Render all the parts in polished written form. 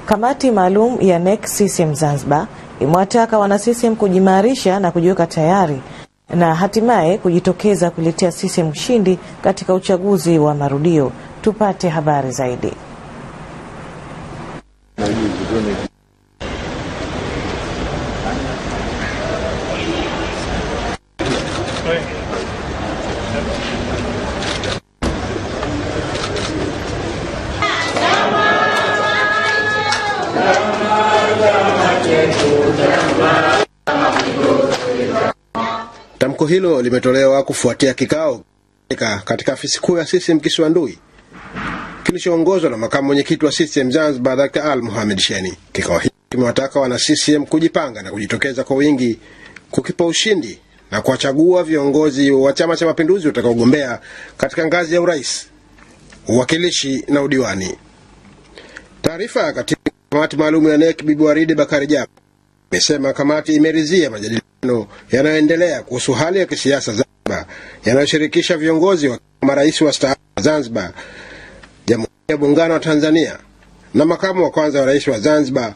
Kamati maalum ya NEC CCM Zanzibar imewataka wana CCM kujimarisha na kujiweka tayari na hatimaye kujitokeza kuletea CCM ushindi katika uchaguzi wa marudio. Tupate habari zaidi. Tamko hilo limetolewa kufuatia kikao katika afisi kuu ya CCM Kisiwandui kilichoongozwa na makamu mwenyekiti wa CCM Zanzibar Dr. Ali Mohamed Sheni. Kikao hiki kimewataka wana CCM kujipanga na kujitokeza kwa wingi kukipa ushindi na kuwachagua viongozi wa Chama cha Mapinduzi watakaogombea katika ngazi ya urais, uwakilishi na udiwani. Taarifa ya katibu kamati maalum ya NEC Bibi Waridi Bakari Jabu imesema kamati imeridhia majadiliano yanayoendelea kuhusu hali ya kisiasa Zanzibar yanayoshirikisha viongozi wa marais wastaafu wa Zanzibar, Jamhuri ya Muungano wa Tanzania, na makamu wa kwanza wa rais wa Zanzibar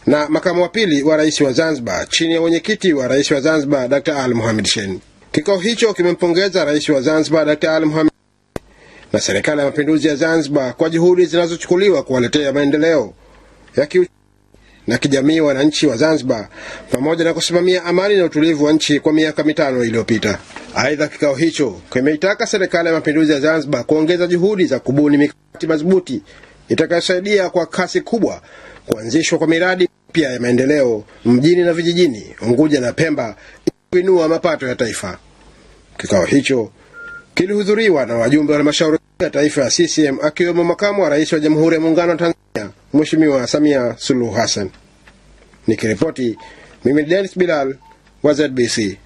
na makamu wa pili wa rais wa Zanzibar chini ya mwenyekiti wa rais wa Zanzibar Dr. Ali Mohamed Sheni. Kikao hicho kimempongeza rais wa Zanzibar Dr. Ali Mohamed na serikali ya mapinduzi ya Zanzibar kwa juhudi zinazochukuliwa kuwaletea maendeleo ya kiuchumi na kijamii wananchi wa Zanzibar pamoja na kusimamia amani na utulivu wa nchi kwa miaka 5 iliyopita. Aidha, kikao hicho kimeitaka serikali ya mapinduzi ya Zanzibar kuongeza juhudi za kubuni mikakati madhubuti itakayosaidia kwa kasi kubwa kuanzishwa kwa miradi mpya ya maendeleo mjini na vijijini, Unguja na Pemba, kuinua mapato ya taifa. Kikao hicho kilihudhuriwa na wajumbe wa halmashauri ya taifa ya CCM akiwemo makamu wa rais wa Jamhuri ya Muungano wa Tanzania Mheshimiwa Samia Suluhu Hassan. Nikiripoti, mimi Dennis Bilal wa ZBC.